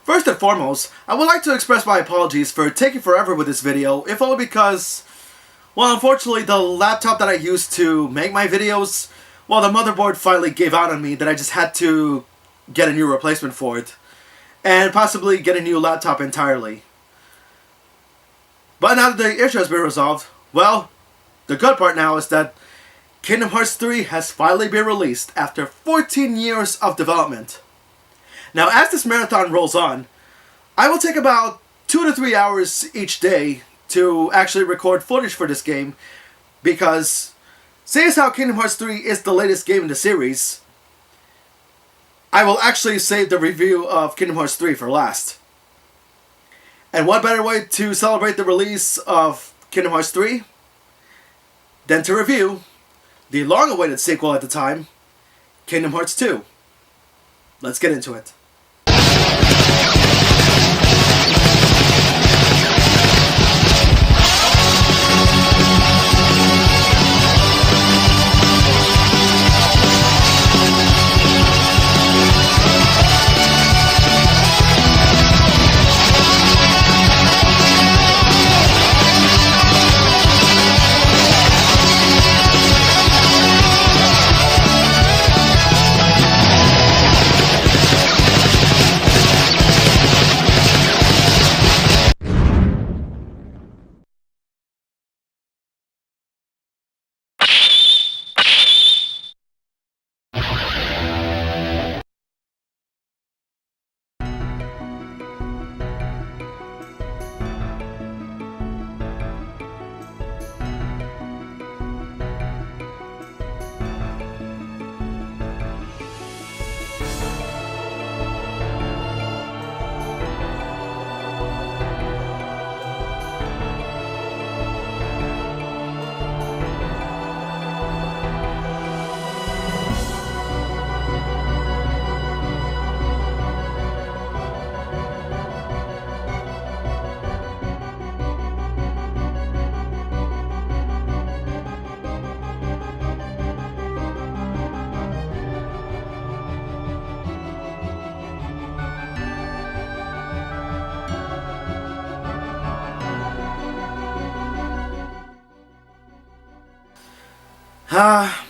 First and foremost, I would like to express my apologies for taking forever with this video, if only because, well, unfortunately the laptop that I used to make my videos, well, the motherboard finally gave out on me that I just had to get a new replacement for it, and possibly get a new laptop entirely. But now that the issue has been resolved, well, the good part now is that Kingdom Hearts 3 has finally been released after 14 years of development. Now, as this marathon rolls on, I will take about 2 to 3 hours each day to actually record footage for this game, because seeing as how Kingdom Hearts 3 is the latest game in the series, I will actually save the review of Kingdom Hearts 3 for last. And what better way to celebrate the release of Kingdom Hearts 3 than to review the long-awaited sequel at the time, Kingdom Hearts 2. Let's get into it.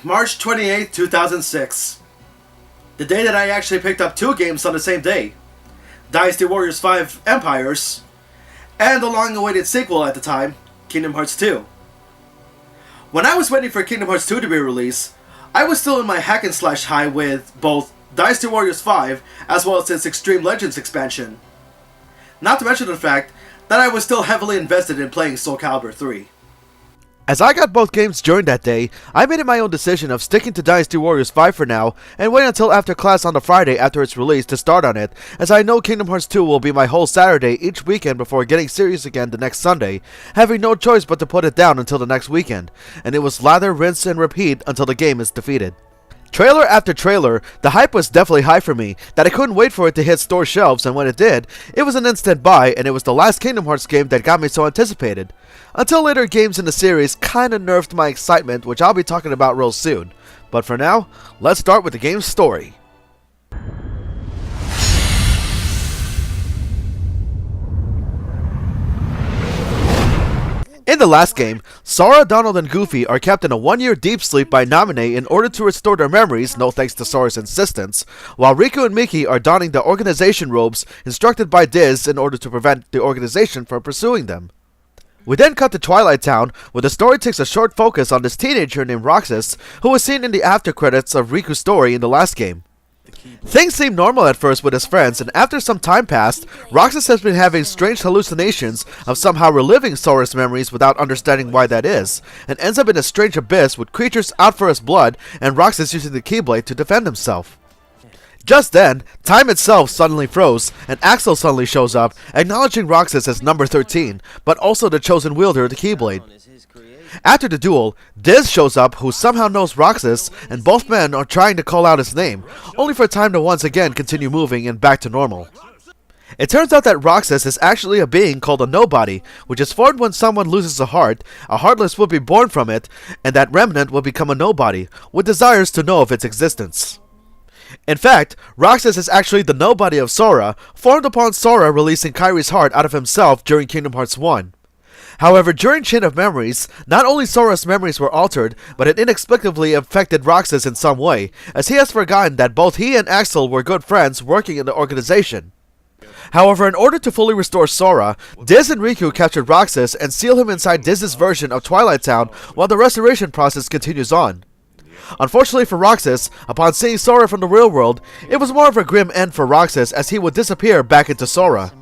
March 28th, 2006. The day that I actually picked up 2 games on the same day. Dynasty Warriors 5 Empires, and the long-awaited sequel at the time, Kingdom Hearts 2. When I was waiting for Kingdom Hearts 2 to be released, I was still in my hack and slash high with both Dynasty Warriors 5 as well as its Extreme Legends expansion. Not to mention the fact that I was still heavily invested in playing Soul Calibur 3. As I got both games during that day, I made it my own decision of sticking to Dynasty Warriors 5 for now, and wait until after class on the Friday after its release to start on it, as I know Kingdom Hearts 2 will be my whole Saturday each weekend before getting serious again the next Sunday, having no choice but to put it down until the next weekend, and it was lather, rinse, and repeat until the game is defeated. Trailer after trailer, the hype was definitely high for me, that I couldn't wait for it to hit store shelves, and when it did, it was an instant buy, and it was the last Kingdom Hearts game that got me so anticipated. Until later games in the series kinda nerfed my excitement, which I'll be talking about real soon. But for now, let's start with the game's story. In the last game, Sora, Donald, and Goofy are kept in a 1-year deep sleep by Naminé in order to restore their memories, no thanks to Sora's insistence, while Riku and Mickey are donning the organization robes instructed by Diz in order to prevent the organization from pursuing them. We then cut to Twilight Town, where the story takes a short focus on this teenager named Roxas, who was seen in the after credits of Riku's story in the last game. Things seemed normal at first with his friends, and after some time passed, Roxas has been having strange hallucinations of somehow reliving Sora's memories without understanding why that is, and ends up in a strange abyss with creatures out for his blood and Roxas using the Keyblade to defend himself. Just then, time itself suddenly froze, and Axel suddenly shows up, acknowledging Roxas as number 13, but also the chosen wielder of the Keyblade. After the duel, Diz shows up, who somehow knows Roxas, and both men are trying to call out his name, only for time to once again continue moving and back to normal. It turns out that Roxas is actually a being called a nobody, which is formed when someone loses a heartless will be born from it, and that remnant will become a nobody, with desires to know of its existence. In fact, Roxas is actually the nobody of Sora, formed upon Sora releasing Kairi's heart out of himself during Kingdom Hearts 1. However, during Chain of Memories, not only Sora's memories were altered, but it inexplicably affected Roxas in some way, as he has forgotten that both he and Axel were good friends working in the organization. However, in order to fully restore Sora, Diz and Riku captured Roxas and seal him inside Diz's version of Twilight Town while the restoration process continues on. Unfortunately for Roxas, upon seeing Sora from the real world, it was more of a grim end for Roxas as he would disappear back into Sora.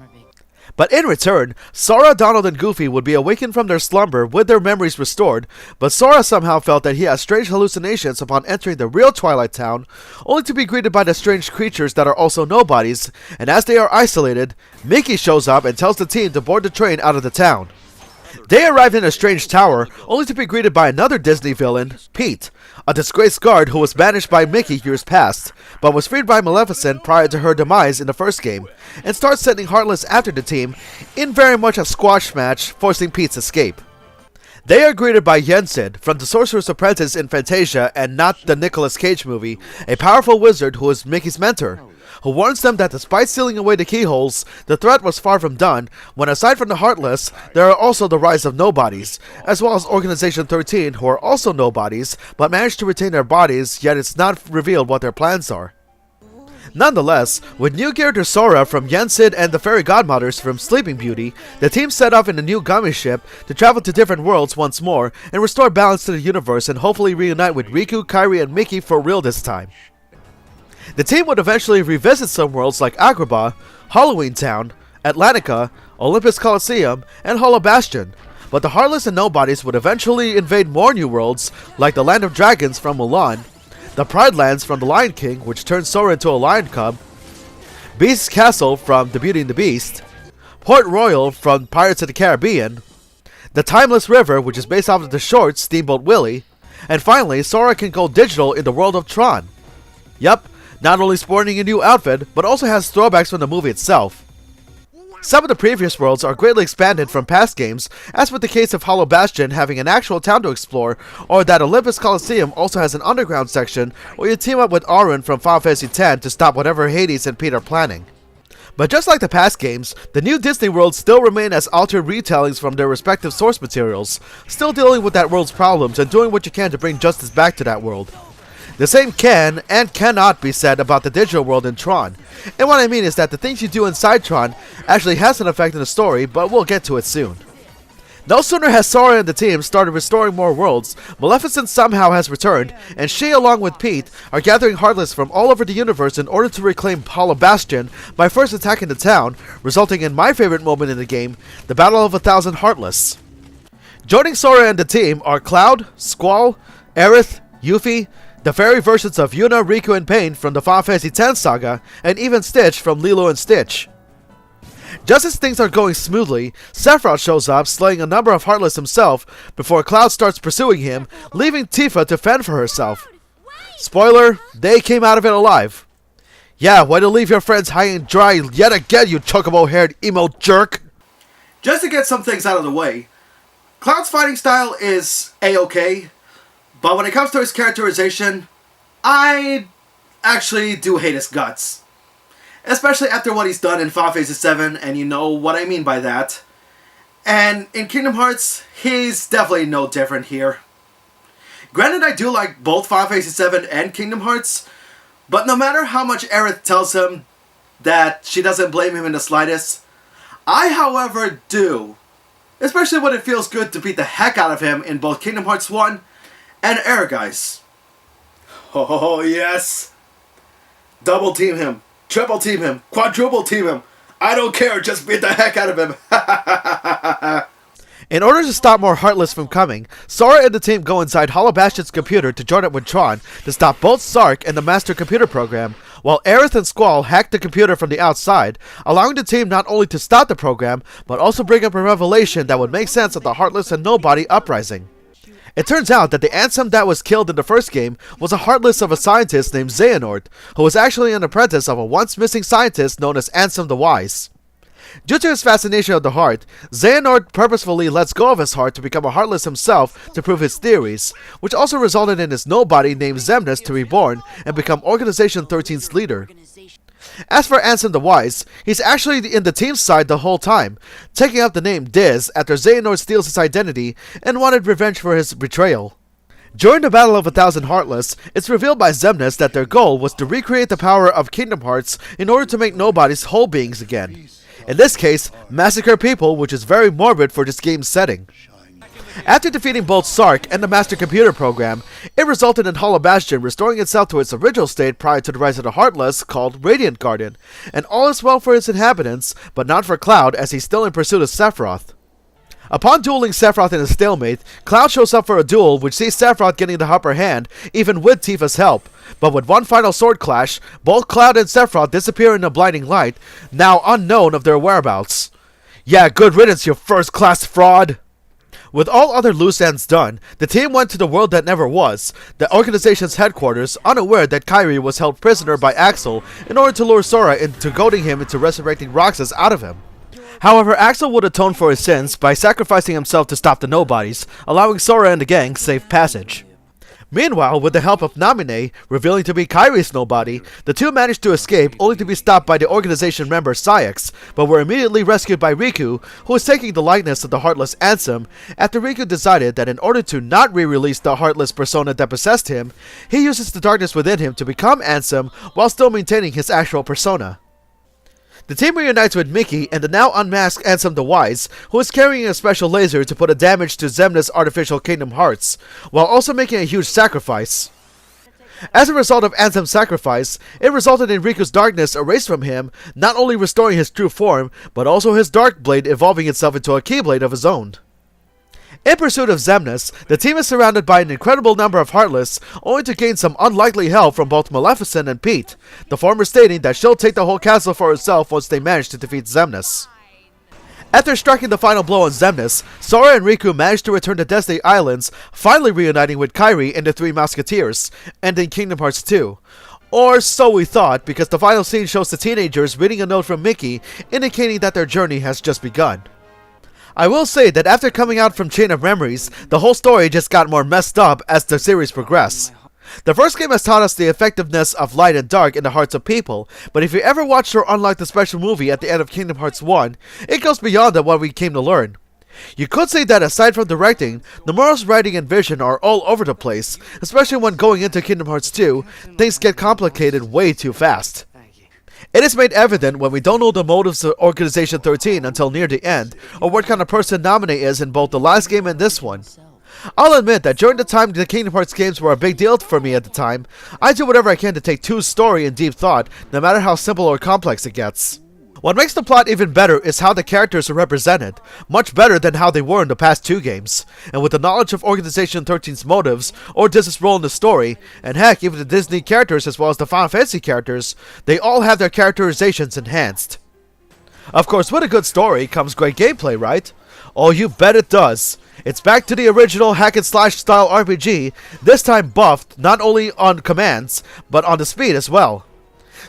But in return, Sora, Donald, and Goofy would be awakened from their slumber with their memories restored, but Sora somehow felt that he had strange hallucinations upon entering the real Twilight Town, only to be greeted by the strange creatures that are also nobodies, and as they are isolated, Mickey shows up and tells the team to board the train out of the town. They arrived in a strange tower, only to be greeted by another Disney villain, Pete, a disgraced guard who was banished by Mickey years past, but was freed by Maleficent prior to her demise in the first game, and starts sending Heartless after the team in very much a squash match, forcing Pete's escape. They are greeted by Yensid, from The Sorcerer's Apprentice in Fantasia and not the Nicolas Cage movie, a powerful wizard who is Mickey's mentor, who warns them that despite sealing away the keyholes, the threat was far from done, when aside from the Heartless, there are also the rise of nobodies, as well as Organization 13, who are also nobodies, but manage to retain their bodies, yet it's not revealed what their plans are. Nonetheless, with new gear to Sora from Yensid and the Fairy Godmothers from Sleeping Beauty, the team set off in a new gummy ship to travel to different worlds once more and restore balance to the universe and hopefully reunite with Riku, Kairi, and Mickey for real this time. The team would eventually revisit some worlds like Agrabah, Halloween Town, Atlantica, Olympus Coliseum, and Hollow Bastion, but the Heartless and Nobodies would eventually invade more new worlds like the Land of Dragons from Mulan, the Pride Lands from The Lion King, which turns Sora into a lion cub, Beast's Castle from The Beauty and the Beast, Port Royal from Pirates of the Caribbean, the Timeless River, which is based off of the short Steamboat Willie, and finally, Sora can go digital in the world of Tron. Yup, not only sporting a new outfit, but also has throwbacks from the movie itself. Some of the previous worlds are greatly expanded from past games, as with the case of Hollow Bastion having an actual town to explore, or that Olympus Coliseum also has an underground section where you team up with Auron from Final Fantasy X to stop whatever Hades and Pete are planning. But just like the past games, the new Disney worlds still remain as altered retellings from their respective source materials, still dealing with that world's problems and doing what you can to bring justice back to that world. The same can and cannot be said about the digital world in Tron, and what I mean is that the things you do inside Tron actually has an effect on the story, but we'll get to it soon. No sooner has Sora and the team started restoring more worlds, Maleficent somehow has returned, and she along with Pete are gathering Heartless from all over the universe in order to reclaim Hollow Bastion by first attacking the town, resulting in my favorite moment in the game, the Battle of 1,000 Heartless. Joining Sora and the team are Cloud, Squall, Aerith, Yuffie, the fairy versions of Yuna, Riku, and Pain from the Final Fantasy X saga, and even Stitch from Lilo and Stitch. Just as things are going smoothly, Sephiroth shows up, slaying a number of Heartless himself, before Cloud starts pursuing him, leaving Tifa to fend for herself. Spoiler, they came out of it alive. Yeah, way to leave your friends high and dry yet again, you chocobo-haired emo jerk! Just to get some things out of the way, Cloud's fighting style is A-okay, but when it comes to his characterization, I actually do hate his guts. Especially after what he's done in Final Fantasy 7, and you know what I mean by that. And in Kingdom Hearts, he's definitely no different here. Granted, I do like both Final Fantasy 7 and Kingdom Hearts, but no matter how much Aerith tells him that she doesn't blame him in the slightest, I, however, do. Especially when it feels good to beat the heck out of him in both Kingdom Hearts 1 and Ehrgeiz. Oh, yes. Double team him. Triple team him. Quadruple team him. I don't care. Just beat the heck out of him. In order to stop more Heartless from coming, Sora and the team go inside Hollow Bastion's computer to join up with Tron to stop both Sark and the Master Computer Program, while Aerith and Squall hack the computer from the outside, allowing the team not only to stop the program, but also bring up a revelation that would make sense of the Heartless and Nobody uprising. It turns out that the Ansem that was killed in the first game was a Heartless of a scientist named Xehanort, who was actually an apprentice of a once missing scientist known as Ansem the Wise. Due to his fascination of the heart, Xehanort purposefully lets go of his heart to become a Heartless himself to prove his theories, which also resulted in his nobody named Xemnas to be born and become Organization 13's leader. As for Ansem the Wise, he's actually in the team's side the whole time, taking up the name Diz after Xehanort steals his identity and wanted revenge for his betrayal. During the Battle of 1,000 Heartless, it's revealed by Xemnas that their goal was to recreate the power of Kingdom Hearts in order to make nobodies whole beings again. In this case, massacre people, which is very morbid for this game's setting. After defeating both Sark and the Master Computer Program, it resulted in Hollow Bastion restoring itself to its original state prior to the rise of the Heartless, called Radiant Garden, and all is well for its inhabitants, but not for Cloud as he's still in pursuit of Sephiroth. Upon dueling Sephiroth in a stalemate, Cloud shows up for a duel which sees Sephiroth getting the upper hand, even with Tifa's help. But with one final sword clash, both Cloud and Sephiroth disappear in a blinding light, now unknown of their whereabouts. Yeah, good riddance, you first-class fraud! With all other loose ends done, the team went to the world that never was, the organization's headquarters, unaware that Kairi was held prisoner by Axel in order to lure Sora into goading him into resurrecting Roxas out of him. However, Axel would atone for his sins by sacrificing himself to stop the nobodies, allowing Sora and the gang safe passage. Meanwhile, with the help of Namine, revealing to be Kairi's nobody, the two managed to escape only to be stopped by the organization member Saïx, but were immediately rescued by Riku, who was taking the likeness of the Heartless Ansem, after Riku decided that in order to not re-release the Heartless persona that possessed him, he uses the darkness within him to become Ansem while still maintaining his actual persona. The team reunites with Mickey and the now unmasked Ansem the Wise, who is carrying a special laser to put a damage to Xemnas' artificial Kingdom Hearts, while also making a huge sacrifice. As a result of Ansem's sacrifice, it resulted in Riku's darkness erased from him, not only restoring his true form, but also his Dark Blade evolving itself into a Keyblade of his own. In pursuit of Xemnas, the team is surrounded by an incredible number of Heartless, only to gain some unlikely help from both Maleficent and Pete, the former stating that she'll take the whole castle for herself once they manage to defeat Xemnas. After striking the final blow on Xemnas, Sora and Riku manage to return to Destiny Islands, finally reuniting with Kairi and the Three Musketeers, ending Kingdom Hearts 2. Or so we thought, because the final scene shows the teenagers reading a note from Mickey, indicating that their journey has just begun. I will say that after coming out from Chain of Memories, the whole story just got more messed up as the series progressed. The first game has taught us the effectiveness of light and dark in the hearts of people, but if you ever watched or unlocked the special movie at the end of Kingdom Hearts 1, it goes beyond what we came to learn. You could say that aside from directing, Nomura's writing and vision are all over the place, especially when going into Kingdom Hearts 2, things get complicated way too fast. It is made evident when we don't know the motives of Organization 13 until near the end, or what kind of person Namine is in both the last game and this one. I'll admit that during the time the Kingdom Hearts games were a big deal for me at the time, I do whatever I can to take 2's story in deep thought, no matter how simple or complex it gets. What makes the plot even better is how the characters are represented, much better than how they were in the past 2 games, and with the knowledge of Organization 13's motives, or Diz's role in the story, and heck, even the Disney characters as well as the Final Fantasy characters, they all have their characterizations enhanced. Of course, with a good story comes great gameplay, right? Oh, you bet it does. It's back to the original hack-and-slash style RPG, this time buffed not only on commands, but on the speed as well.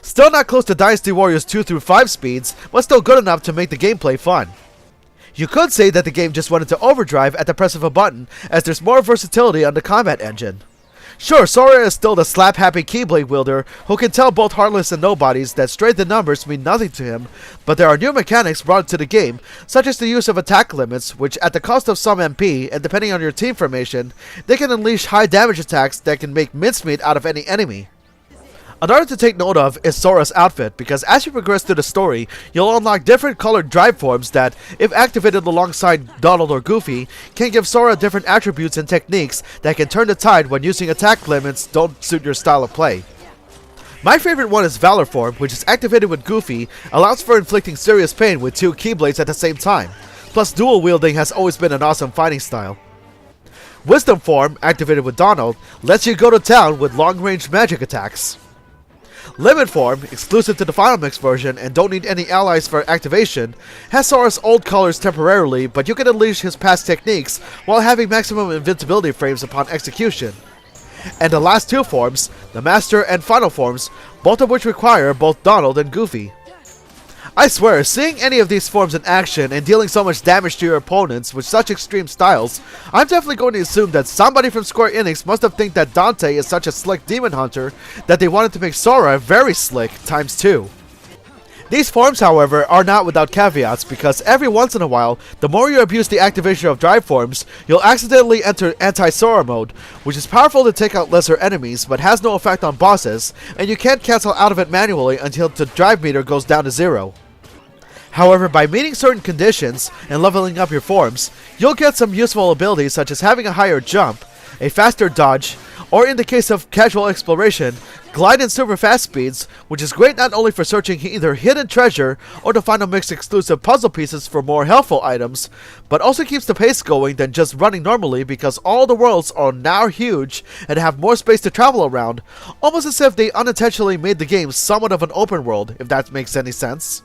Still not close to Dynasty Warriors 2 through 5 speeds, but still good enough to make the gameplay fun. You could say that the game just went into overdrive at the press of a button, as there's more versatility on the combat engine. Sure, Sora is still the slap-happy Keyblade wielder who can tell both Heartless and Nobodies that straight the numbers mean nothing to him, but there are new mechanics brought to the game, such as the use of attack limits, which at the cost of some MP, and depending on your team formation, they can unleash high damage attacks that can make mincemeat out of any enemy. Another to take note of is Sora's outfit, because as you progress through the story, you'll unlock different colored drive forms that, if activated alongside Donald or Goofy, can give Sora different attributes and techniques that can turn the tide when using attack limits don't suit your style of play. My favorite one is Valor form, which is activated with Goofy, allows for inflicting serious pain with 2 Keyblades at the same time, plus dual wielding has always been an awesome fighting style. Wisdom form, activated with Donald, lets you go to town with long-range magic attacks. Limit form, exclusive to the Final Mix version and don't need any allies for activation, has Sora's old colors temporarily, but you can unleash his past techniques while having maximum invincibility frames upon execution. And the last 2 forms, the Master and Final forms, both of which require both Donald and Goofy. I swear, seeing any of these forms in action and dealing so much damage to your opponents with such extreme styles, I'm definitely going to assume that somebody from Square Enix must have think that Dante is such a slick demon hunter that they wanted to make Sora very slick times 2. These forms, however, are not without caveats, because every once in a while, the more you abuse the activation of drive forms, you'll accidentally enter anti-Sora mode, which is powerful to take out lesser enemies, but has no effect on bosses, and you can't cancel out of it manually until the drive meter goes down to 0. However, by meeting certain conditions and leveling up your forms, you'll get some useful abilities such as having a higher jump, a faster dodge, or in the case of casual exploration, glide and super fast speeds, which is great not only for searching either hidden treasure or to find a mix exclusive puzzle pieces for more helpful items, but also keeps the pace going than just running normally because all the worlds are now huge and have more space to travel around, almost as if they unintentionally made the game somewhat of an open world, if that makes any sense.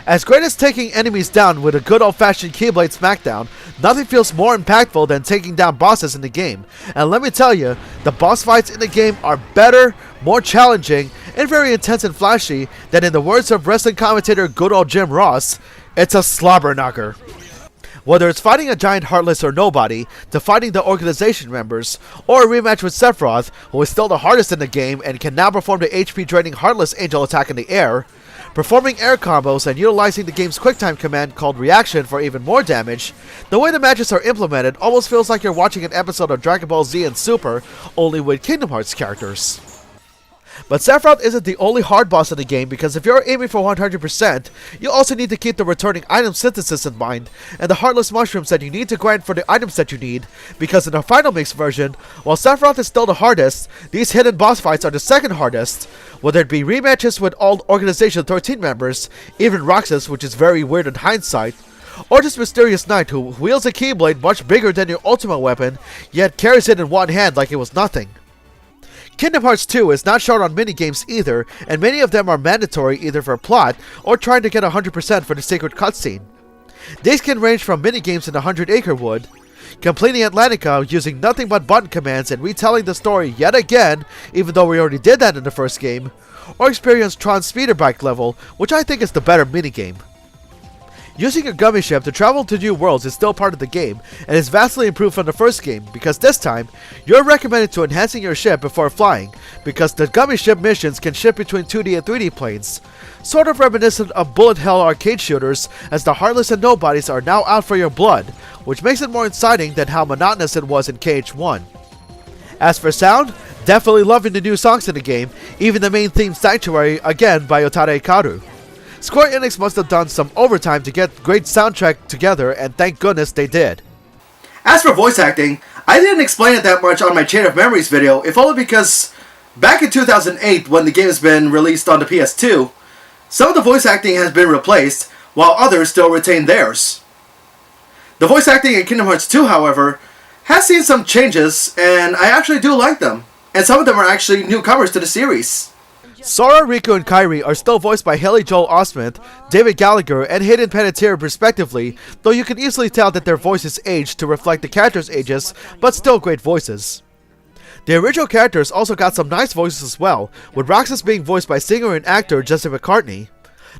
As great as taking enemies down with a good old-fashioned Keyblade smackdown, nothing feels more impactful than taking down bosses in the game. And let me tell you, the boss fights in the game are better, more challenging, and very intense and flashy than, in the words of wrestling commentator good old Jim Ross, it's a slobber knocker. Whether it's fighting a giant Heartless or Nobody, to fighting the organization members, or a rematch with Sephiroth, who is still the hardest in the game and can now perform the HP-draining Heartless Angel attack in the air, performing air combos and utilizing the game's QuickTime command called Reaction for even more damage, the way the matches are implemented almost feels like you're watching an episode of Dragon Ball Z and Super, only with Kingdom Hearts characters. But Sephiroth isn't the only hard boss in the game, because if you're aiming for 100%, you also need to keep the returning item synthesis in mind, and the Heartless Mushrooms that you need to grind for the items that you need, because in the Final Mix version, while Sephiroth is still the hardest, these hidden boss fights are the second hardest, whether it be rematches with all Organization 13 members, even Roxas, which is very weird in hindsight, or just Mysterious Knight, who wields a Keyblade much bigger than your ultimate weapon, yet carries it in one hand like it was nothing. Kingdom Hearts 2 is not shown on minigames either, and many of them are mandatory either for plot or trying to get 100% for the sacred cutscene. These can range from minigames in the 100 Acre Wood, completing Atlantica using nothing but button commands and retelling the story yet again, even though we already did that in the first game, or experience Tron's speeder bike level, which I think is the better minigame. Using your gummy ship to travel to new worlds is still part of the game, and is vastly improved from the first game, because this time, you're recommended to enhancing your ship before flying, because the gummy ship missions can shift between 2D and 3D planes, sort of reminiscent of bullet hell arcade shooters, as the Heartless and Nobodies are now out for your blood, which makes it more exciting than how monotonous it was in KH1. As for sound, definitely loving the new songs in the game, even the main theme Sanctuary, again by Otada Hikaru. Square Enix must have done some overtime to get great soundtrack together, and thank goodness they did. As for voice acting, I didn't explain it that much on my Chain of Memories video, if only because back in 2008, when the game has been released on the PS2, some of the voice acting has been replaced, while others still retain theirs. The voice acting in Kingdom Hearts 2, however, has seen some changes, and I actually do like them, and some of them are actually newcomers to the series. Sora, Riku, and Kairi are still voiced by Haley Joel Osment, David Gallagher, and Hayden Panettiere respectively, though you can easily tell that their voices aged to reflect the characters' ages, but still great voices. The original characters also got some nice voices as well, with Roxas being voiced by singer and actor Jesse McCartney,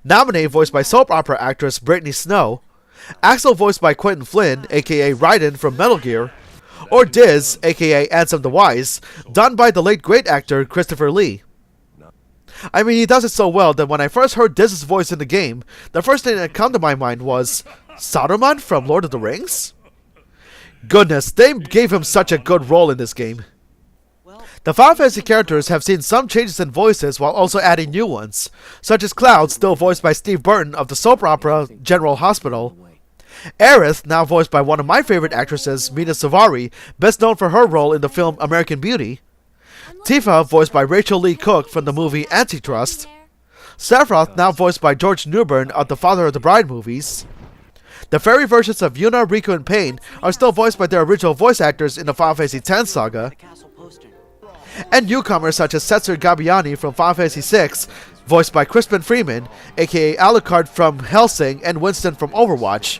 Naminé voiced by soap opera actress Brittany Snow, Axel voiced by Quentin Flynn, aka Raiden from Metal Gear, or Diz, aka Ansem the Wise, done by the late great actor Christopher Lee. I mean, he does it so well that when I first heard Diz's voice in the game, the first thing that came to my mind was, Saruman from Lord of the Rings? Goodness, they gave him such a good role in this game. The Final Fantasy characters have seen some changes in voices while also adding new ones, such as Cloud, still voiced by Steve Burton of the soap opera General Hospital, Aerith, now voiced by one of my favorite actresses, Mina Suvari, best known for her role in the film American Beauty, Tifa, voiced by Rachel Lee Cook from the movie Antitrust, Sephiroth, now voiced by George Newbern of the Father of the Bride movies. The fairy versions of Yuna, Riku, and Pain are still voiced by their original voice actors in the Final Fantasy X saga, and newcomers such as Setsu Gabiani from Final Fantasy VI, voiced by Crispin Freeman, aka Alucard from Hellsing and Winston from Overwatch,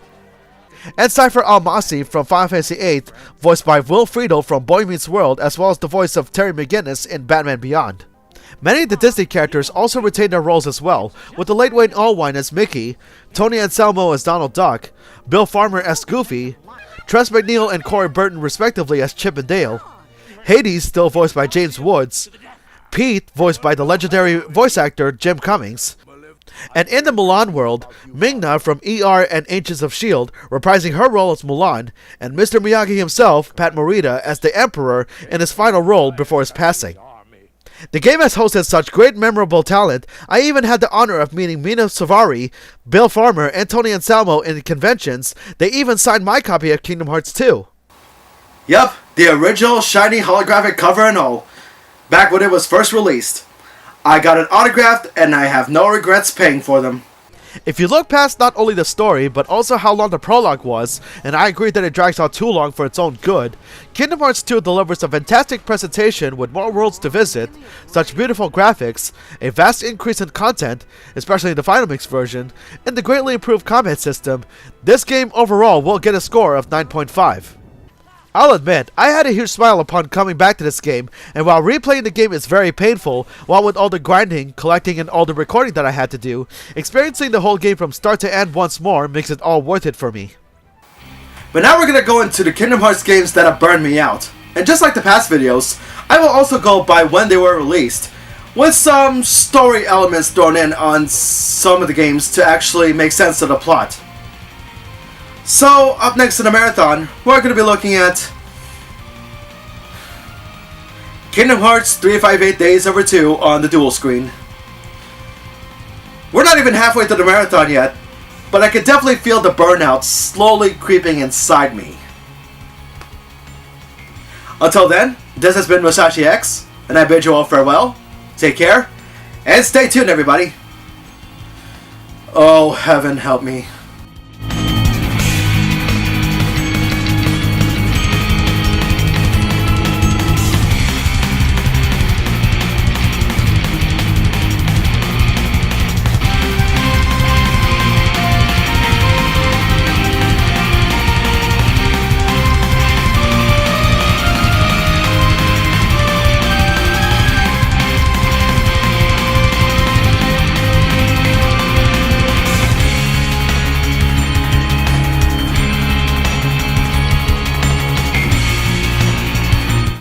and Cypher Almasi from Final Fantasy VIII, voiced by Will Friedle from Boy Meets World, as well as the voice of Terry McGinnis in Batman Beyond. Many of the Disney characters also retained their roles as well, with the late Wayne Allwine as Mickey, Tony Anselmo as Donald Duck, Bill Farmer as Goofy, Tress MacNeille and Corey Burton respectively as Chip and Dale, Hades still voiced by James Woods, Pete voiced by the legendary voice actor Jim Cummings, and in the Mulan world, Ming-Na from ER and Agents of S.H.I.E.L.D. reprising her role as Mulan, and Mr. Miyagi himself, Pat Morita, as the Emperor in his final role before his passing. The game has hosted such great memorable talent, I even had the honor of meeting Mina Savari, Bill Farmer, and Tony Anselmo in conventions. They even signed my copy of Kingdom Hearts 2. Yup, the original shiny holographic cover and all, back when it was first released. I got it autographed and I have no regrets paying for them. If you look past not only the story, but also how long the prologue was, and I agree that it drags on too long for its own good, Kingdom Hearts 2 delivers a fantastic presentation with more worlds to visit, such beautiful graphics, a vast increase in content, especially in the Final Mix version, and the greatly improved combat system. This game overall will get a score of 9.5. I'll admit, I had a huge smile upon coming back to this game, and while replaying the game is very painful, while with all the grinding, collecting, and all the recording that I had to do, experiencing the whole game from start to end once more makes it all worth it for me. But now we're going to go into the Kingdom Hearts games that have burned me out. And just like the past videos, I will also go by when they were released, with some story elements thrown in on some of the games to actually make sense of the plot. So, up next in the marathon, we're going to be looking at Kingdom Hearts 358 Days Over 2 on the dual screen. We're not even halfway through the marathon yet, but I can definitely feel the burnout slowly creeping inside me. Until then, this has been Musashi X, and I bid you all farewell, take care, and stay tuned everybody. Oh, heaven help me.